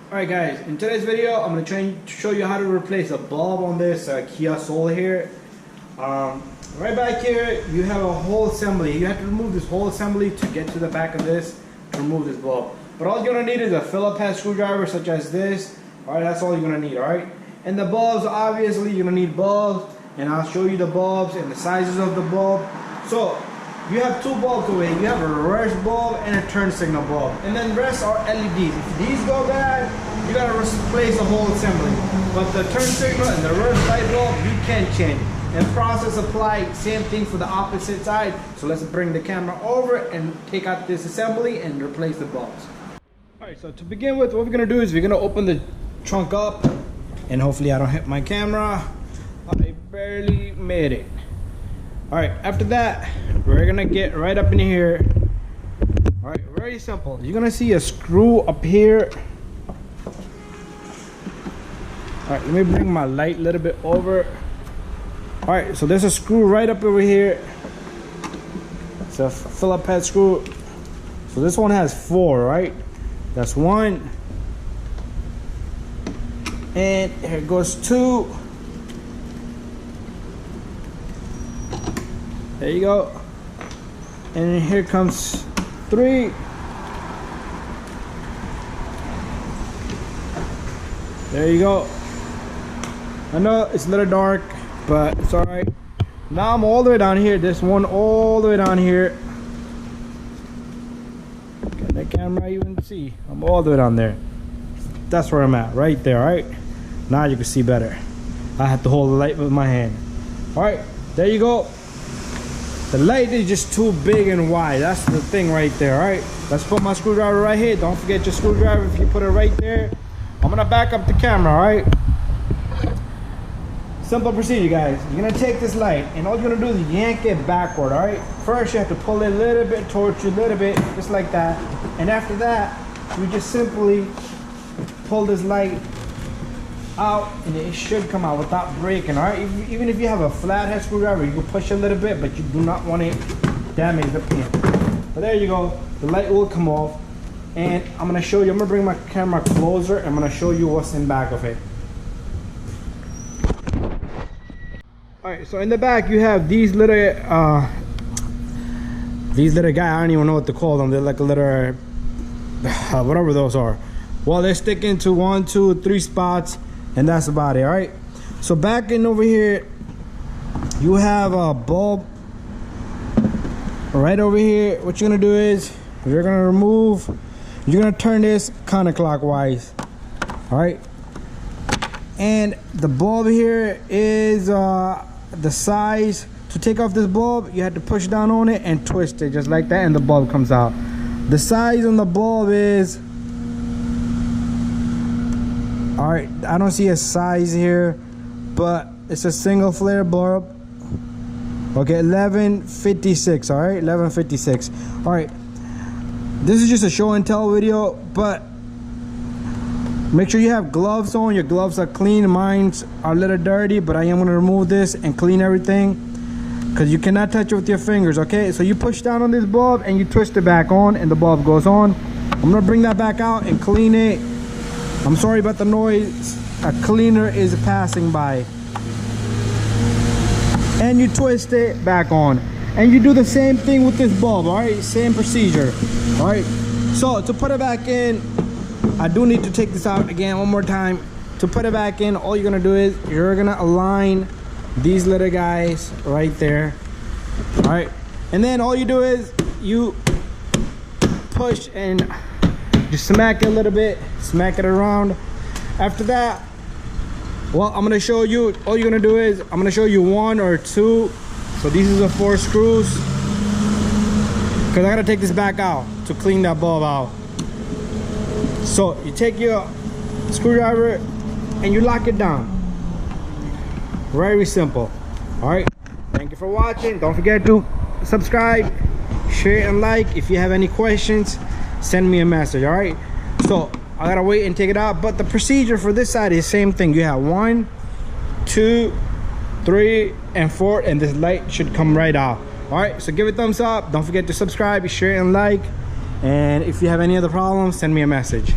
Alright guys, in today's video I'm going to try and show you how to replace a bulb on this Kia Soul here. Right back here you have a whole assembly. You have to remove this whole assembly to get to the back of this to remove this bulb. But all you're going to need is a Phillips head screwdriver such as this. Alright, that's all you're going to need, alright? And the bulbs, obviously you're going to need bulbs, and I'll show you the bulbs and the sizes of the bulb. So you have two bulbs over here. You have a reverse bulb and a turn signal bulb. And then the rest are LEDs. If these go bad, you gotta replace the whole assembly. But the turn signal and the reverse light bulb, you can change. And process apply, same thing for the opposite side. So let's bring the camera over and take out this assembly and replace the bulbs. Alright, so to begin with, what we're gonna do is we're gonna open the trunk up. And hopefully I don't hit my camera. I barely made it. Alright, after that, we're gonna get right up in here. Alright, very simple. You're gonna see a screw up here. Alright, let me bring my light a little bit over. Alright, so there's a screw right up over here. It's a Phillips head screw. So this one has 4, right? That's 1. And here goes 2. There you go. And here comes 3. There you go. I know it's a little dark, but it's alright. Now I'm all the way down here. This one all the way down here. Can the camera even see? I'm all the way down there. That's where I'm at, right there, right? Now you can see better. I have to hold the light with my hand. Alright, there you go. The light is just too big and wide. That's the thing right there, alright? Let's put my screwdriver right here. Don't forget your screwdriver. If you put it right there, I'm gonna back up the camera, alright? Simple procedure, guys. You're gonna take this light and all you're gonna do is yank it backward, alright? First you have to pull it a little bit towards you, a little bit, just like that. And after that, you just simply pull this light out and it should come out without breaking, alright? Even if you have a flathead screwdriver, you can push a little bit, but you do not want to damage the pin. But there you go, the light will come off. And I'm gonna show you, I'm gonna bring my camera closer and I'm gonna show you what's in back of it. Alright, so in the back you have these little guys, I don't even know what to call them. They're like a little whatever those are. Well, they're sticking to 1, 2, 3 spots, and that's about it. All right, so back in over here you have a bulb right over here. What you're gonna do is you're gonna turn this counterclockwise. All right, and the bulb here is the size. To take off this bulb, you have to push down on it and twist it just like that, and the bulb comes out. The size on the bulb is, all right, I don't see a size here, but it's a single flare bulb. Okay, 1156. All right, 1156. All right, this is just a show and tell video, but make sure you have gloves on. Your gloves are clean. Mine's are a little dirty, but I am going to remove this and clean everything, because you cannot touch it with your fingers. Okay, so you push down on this bulb and you twist it back on and the bulb goes on. I'm gonna bring that back out and clean it. I'm sorry about the noise. A cleaner is passing by. And you twist it back on. And you do the same thing with this bulb, all right? Same procedure, all right? So to put it back in, I do need to take this out again one more time. To put it back in, all you're gonna do is you're gonna align these little guys right there. All right, and then all you do is you push and just smack it a little bit, smack it around. After that, well, I'm gonna show you, all you're gonna do is I'm gonna show you 1 or 2. So these are the 4 screws, because I gotta take this back out to clean that bulb out. So you take your screwdriver and you lock it down. Very simple. All right, thank you for watching. Don't forget to subscribe, share, and like. If you have any questions, send me a message. All right, so I gotta wait and take it out, but the procedure for this side is the same thing. You have 1, 2, 3, and 4, and this light should come right out. All right, so give it a thumbs up. Don't forget to subscribe, share, and like. And if you have any other problems, send me a message.